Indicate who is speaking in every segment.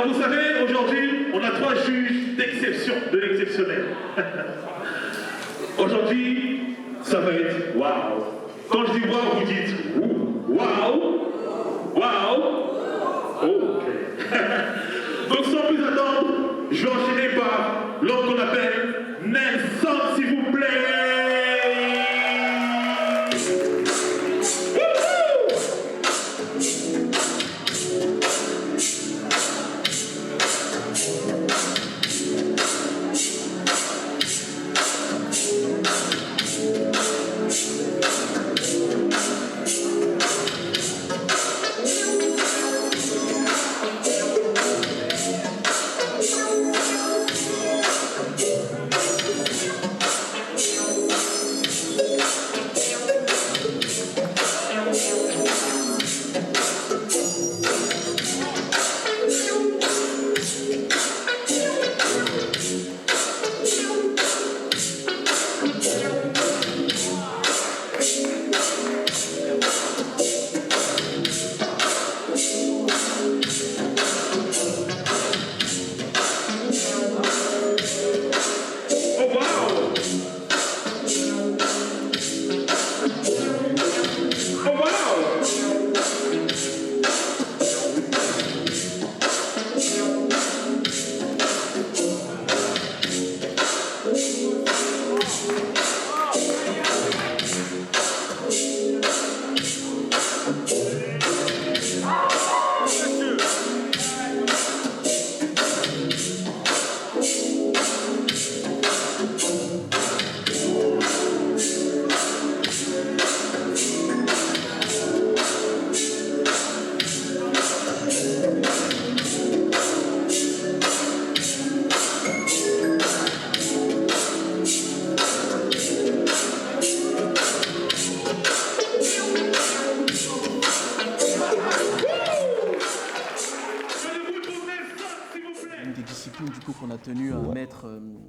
Speaker 1: Alors vous savez, aujourd'hui, on a 3 juges d'exception, de l'exceptionnel. Aujourd'hui, ça va être waouh. Quand je dis waouh, vous dites waouh, waouh. Oh, ok. Donc sans plus attendre, je vais enchaîner par l'homme qu'on appelle Nelson, s'il vous plaît.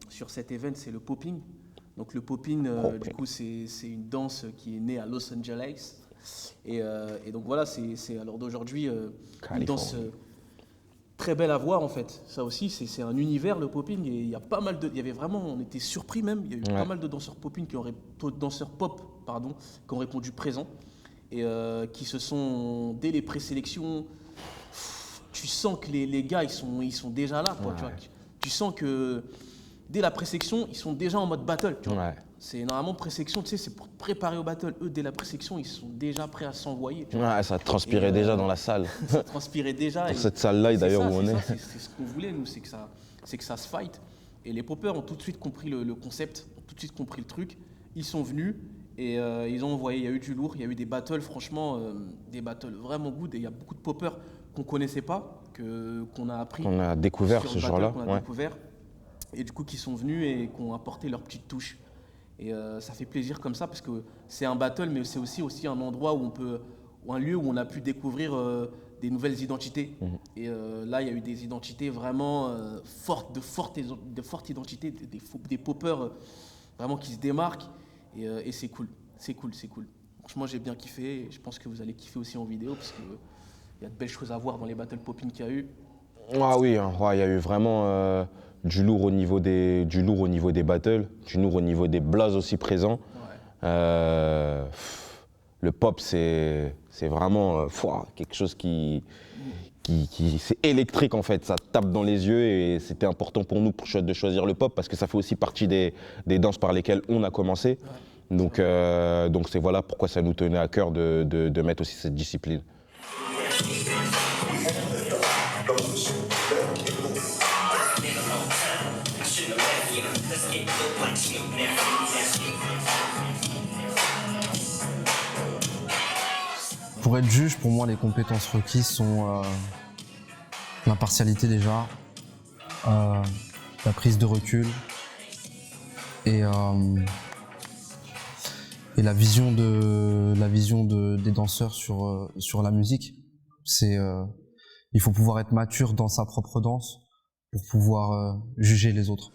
Speaker 2: Sur cet event, c'est le popping. Donc le popping, du coup, c'est une danse qui est née à Los Angeles. Et donc voilà, c'est alors d'aujourd'hui une danse très belle à voir en fait. Ça aussi, c'est un univers le popping. Et il y a pas mal il y avait vraiment, on était surpris même. Il y a eu pas mal de danseurs popping danseurs pop, pardon, qui ont répondu présent et qui se sont dès les présélections. Tu sens que les gars, ils sont déjà là, quoi. Ouais. Tu vois, tu sens que dès la présélection, ils sont déjà en mode battle. Tu vois. Ouais. C'est normalement présélection, tu sais, c'est pour te préparer au battle. Eux, dès la présélection, ils sont déjà prêts à s'envoyer.
Speaker 3: Ouais, ça transpirait déjà dans la salle.
Speaker 2: Ça transpirait déjà.
Speaker 3: Dans cette salle-là, d'ailleurs, où on est.
Speaker 2: C'est ce qu'on voulait, nous, c'est que ça se fight. Et les poppers ont tout de suite compris le concept, ont tout de suite compris le truc. Ils sont venus et ils ont envoyé. Il y a eu du lourd, il y a eu des battles, franchement, des battles vraiment good. Et il y a beaucoup de poppers qu'on ne connaissait pas, qu'on a appris.
Speaker 3: On a découvert ce jour-là.
Speaker 2: Découvert. Et du coup, qui sont venus et qui ont apporté leur petite touche. Et ça fait plaisir comme ça parce que c'est un battle, mais c'est aussi un endroit où un lieu où on a pu découvrir des nouvelles identités. Mmh. Et là, il y a eu des identités vraiment fortes, de fortes identités, des poppers vraiment qui se démarquent. Et c'est cool. Franchement, j'ai bien kiffé et je pense que vous allez kiffer aussi en vidéo parce qu'il y a de belles choses à voir dans les battle popping qu'il y a eu.
Speaker 3: Ah oui, il y a eu vraiment du lourd au niveau des battles, du lourd au niveau des blazes aussi présents. Ouais. Le pop, c'est vraiment quelque chose qui c'est électrique en fait, ça tape dans les yeux et c'était important pour nous de choisir le pop parce que ça fait aussi partie des danses par lesquelles on a commencé. Ouais. Donc c'est voilà pourquoi ça nous tenait à cœur de mettre aussi cette discipline.
Speaker 4: Pour être juge, pour moi, les compétences requises sont l'impartialité déjà, la prise de recul et la vision des danseurs sur la musique. Il faut pouvoir être mature dans sa propre danse pour pouvoir juger les autres.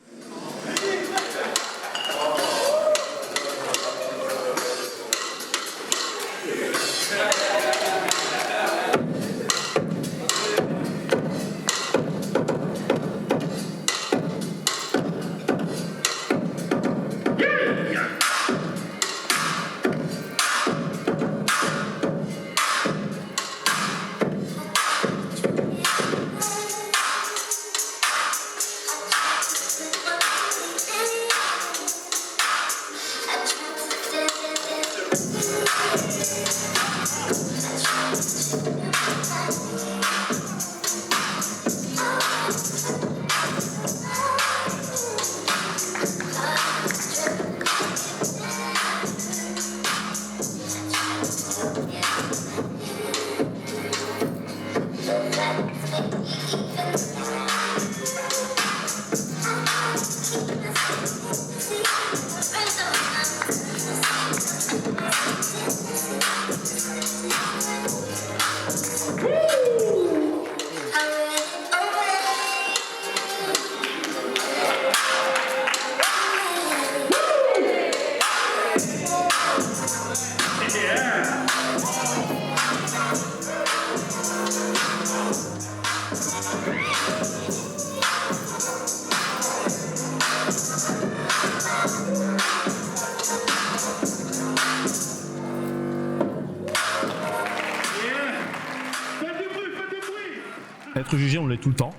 Speaker 5: Être jugé, on l'est tout le temps.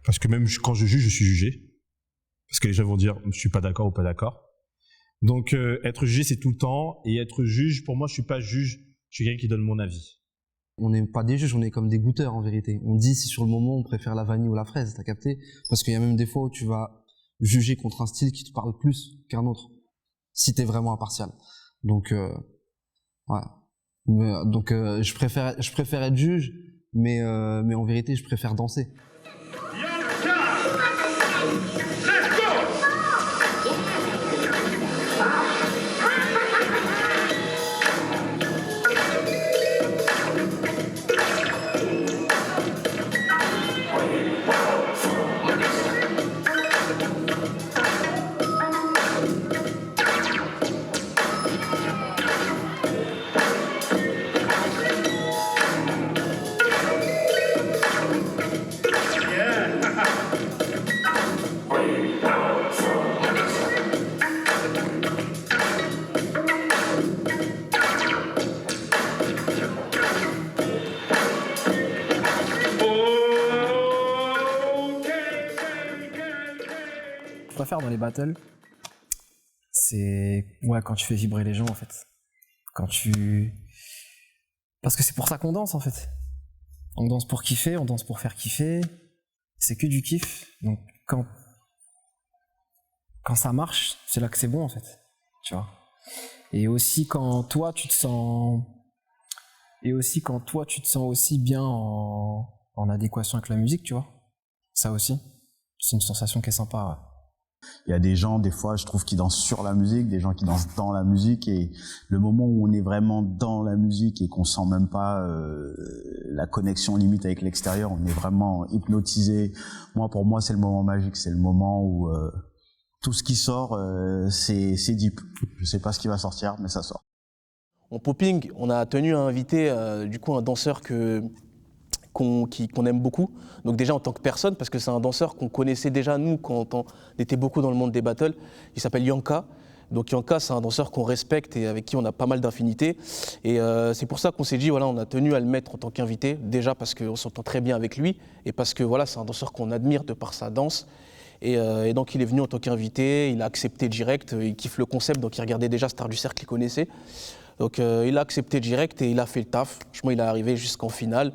Speaker 5: Parce que même quand je juge, je suis jugé. Parce que les gens vont dire je suis pas d'accord ou pas d'accord. Donc être jugé, c'est tout le temps. Et être juge, pour moi, je suis pas juge, je suis quelqu'un qui donne mon avis.
Speaker 4: On n'est pas des juges, on est comme des goûteurs en vérité. On dit si sur le moment on préfère la vanille ou la fraise, t'as capté? Parce qu'il y a même des fois où tu vas juger contre un style qui te parle plus qu'un autre, si t'es vraiment impartial. Donc, ouais. Donc je préfère être juge, mais en vérité je préfère danser.
Speaker 6: Je préfère dans les battles, c'est quand tu fais vibrer les gens en fait. Parce que c'est pour ça qu'on danse en fait. On danse pour kiffer, on danse pour faire kiffer. C'est que du kiff. Donc quand ça marche, c'est là que c'est bon en fait. Tu vois. Et aussi quand toi tu te sens aussi bien en adéquation avec la musique, tu vois. Ça aussi, c'est une sensation qui est sympa. Ouais.
Speaker 7: Il y a des gens, des fois, je trouve, qui dansent sur la musique, des gens qui dansent dans la musique, et le moment où on est vraiment dans la musique et qu'on sent même pas la connexion limite avec l'extérieur, on est vraiment hypnotisé. Pour moi, c'est le moment magique, c'est le moment où tout ce qui sort, c'est deep. Je sais pas ce qui va sortir, mais ça sort.
Speaker 2: En popping, on a tenu à inviter du coup un danseur qu'on aime beaucoup. Donc déjà en tant que personne, parce que c'est un danseur qu'on connaissait déjà nous quand on était beaucoup dans le monde des battles. Il s'appelle Yanka. Donc Yanka, c'est un danseur qu'on respecte et avec qui on a pas mal d'affinités. Et c'est pour ça qu'on s'est dit, voilà, on a tenu à le mettre en tant qu'invité. Déjà parce qu'on s'entend très bien avec lui et parce que voilà, c'est un danseur qu'on admire de par sa danse. Et donc il est venu en tant qu'invité, il a accepté direct, il kiffe le concept, donc il regardait déjà Star du Cercle, il connaissait. Donc il a accepté direct et il a fait le taf. Franchement, il est arrivé jusqu'en finale.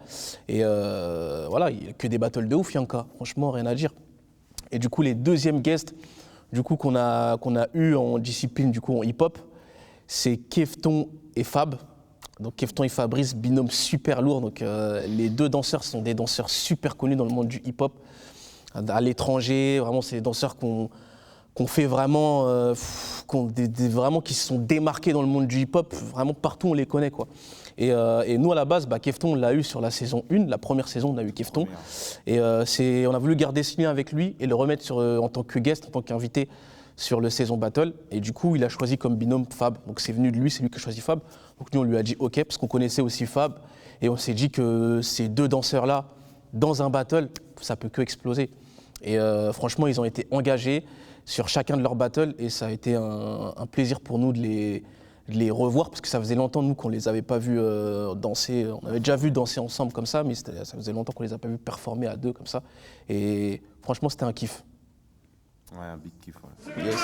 Speaker 2: Et voilà, il n'y a que des battles de ouf, Yanka. Franchement, rien à dire. Et du coup, les deuxièmes guests du coup, qu'on a eu en discipline, du coup, en hip-hop, c'est Kefton et Fab. Donc Kefton et Fabrice, binôme super lourd. Donc les deux danseurs sont des danseurs super connus dans le monde du hip-hop. À l'étranger, vraiment, c'est des danseurs qu'on fait vraiment, vraiment qui se sont démarqués dans le monde du hip-hop. Vraiment partout, on les connaît, quoi. Et nous, à la base, Kefton, on l'a eu sur la saison 1, la première saison, on a eu Kefton. Et on a voulu garder ce lien avec lui et le remettre en tant que guest, en tant qu'invité sur le saison battle. Et du coup, il a choisi comme binôme Fab. Donc c'est venu de lui, c'est lui qui a choisi Fab. Donc nous, on lui a dit OK, parce qu'on connaissait aussi Fab. Et on s'est dit que ces deux danseurs-là, dans un battle, ça peut que exploser. Et franchement, ils ont été engagés sur chacun de leurs battles et ça a été un plaisir pour nous de les revoir parce que ça faisait longtemps, nous, qu'on les avait pas vus danser. On avait déjà vu danser ensemble comme ça, mais ça faisait longtemps qu'on les a pas vus performer à deux comme ça. Et franchement, c'était un kiff.
Speaker 3: Ouais, un big kiff. Ouais.
Speaker 2: Yes.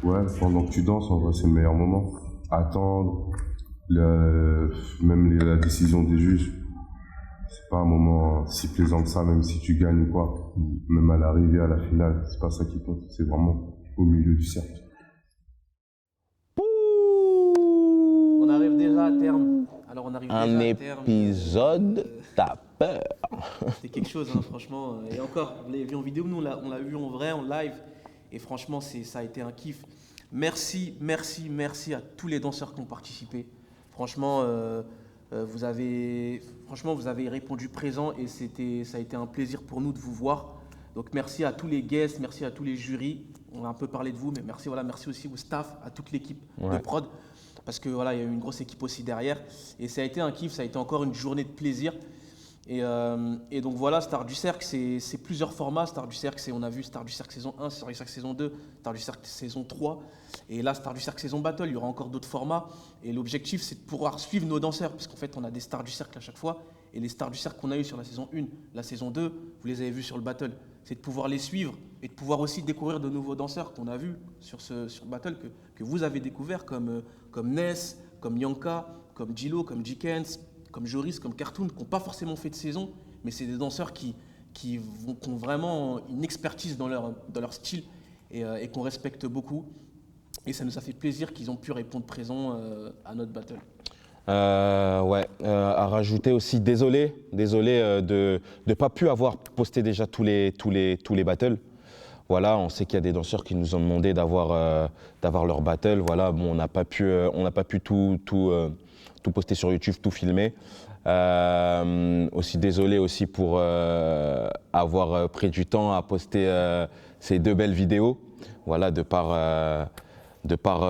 Speaker 8: Ouais, pendant que tu danses, en vrai, c'est le meilleur moment. Attendre, même la décision des juges, c'est pas un moment si plaisant que ça, même si tu gagnes ou pas. Même à l'arrivée, à la finale, c'est pas ça qui compte, c'est vraiment au milieu du cercle.
Speaker 2: On arrive déjà à terme. Alors on arrive
Speaker 3: Un
Speaker 2: déjà à terme.
Speaker 3: épisode tapeur.
Speaker 2: C'était quelque chose, hein, franchement. Et encore, vous l'avez vu en vidéo, nous on l'a vu en vrai, en live. Et franchement, ça a été un kiff. Merci à tous les danseurs qui ont participé. Franchement, vous avez répondu présent et ça a été un plaisir pour nous de vous voir. Donc merci à tous les guests, merci à tous les jurys. On a un peu parlé de vous, mais merci aussi au staff, à toute l'équipe de prod. Parce que voilà, il y a eu une grosse équipe aussi derrière. Et ça a été un kiff, ça a été encore une journée de plaisir. Et donc voilà, Star du Cercle, c'est plusieurs formats. Star du Cercle, on a vu Star du Cercle saison 1, Star du Cercle saison 2, Star du Cercle saison 3. Et là, Star du Cercle saison Battle, il y aura encore d'autres formats. Et l'objectif, c'est de pouvoir suivre nos danseurs. Parce qu'en fait, on a des Stars du Cercle à chaque fois. Et les Stars du Cercle qu'on a eu sur la saison 1, la saison 2, vous les avez vus sur le Battle. C'est de pouvoir les suivre et de pouvoir aussi découvrir de nouveaux danseurs qu'on a vus sur Battle, que vous avez découvert, comme Ness, comme Yanka, comme Gilo, comme Jikens, comme Joris, comme Cartoon, qui n'ont pas forcément fait de saison, mais c'est des danseurs qui ont vraiment une expertise dans leur style et qu'on respecte beaucoup. Et ça nous a fait plaisir qu'ils ont pu répondre présent à notre battle.
Speaker 3: À rajouter aussi, désolé de ne pas pu avoir posté déjà tous les battles. Voilà, on sait qu'il y a des danseurs qui nous ont demandé d'avoir leur battle. Voilà, bon, on n'a pas pu tout poster sur YouTube, tout filmer. Aussi désolé aussi pour avoir pris du temps à poster ces 2 belles vidéos. Voilà, de par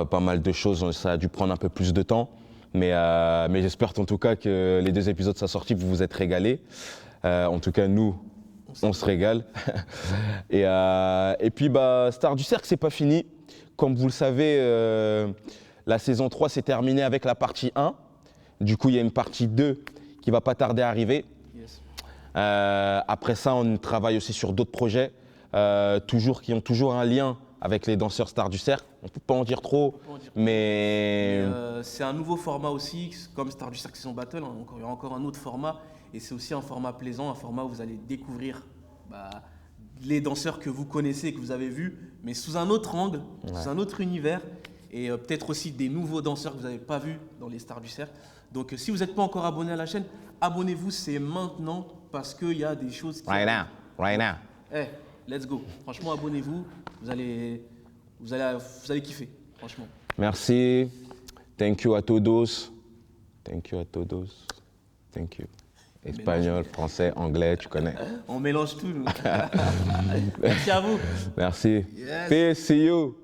Speaker 3: pas mal de choses, ça a dû prendre un peu plus de temps. Mais j'espère en tout cas que les 2 épisodes sont sortis, vous vous êtes régalés. En tout cas, nous, on se régale. Et puis, Star du Cercle, c'est pas fini. Comme vous le savez, la saison 3 s'est terminée avec la partie 1. Du coup, il y a une partie 2 qui va pas tarder à arriver.
Speaker 2: Yes.
Speaker 3: Après ça, on travaille aussi sur d'autres projets, qui ont toujours un lien avec les danseurs Stars du Cercle. On ne peut pas en dire trop, mais
Speaker 2: c'est un nouveau format aussi, comme Star du Cercle saison Battle. Il y aura encore un autre format. Et c'est aussi un format plaisant, un format où vous allez découvrir les danseurs que vous connaissez, que vous avez vus, mais sous un autre angle, sous un autre univers. Et peut-être aussi des nouveaux danseurs que vous n'avez pas vus dans les Stars du Cercle. Donc si vous n'êtes pas encore abonné à la chaîne, abonnez-vous, c'est maintenant, parce qu'il y a des choses qui...
Speaker 3: Right now.
Speaker 2: Hey, let's go. Franchement, abonnez-vous, vous allez kiffer, franchement.
Speaker 3: Merci. Thank you à todos. Thank you à todos. Thank you. Espagnol, français, anglais, tu connais.
Speaker 2: On mélange tout, nous. Merci à vous.
Speaker 3: Merci.
Speaker 2: Yes.
Speaker 3: Peace, see you.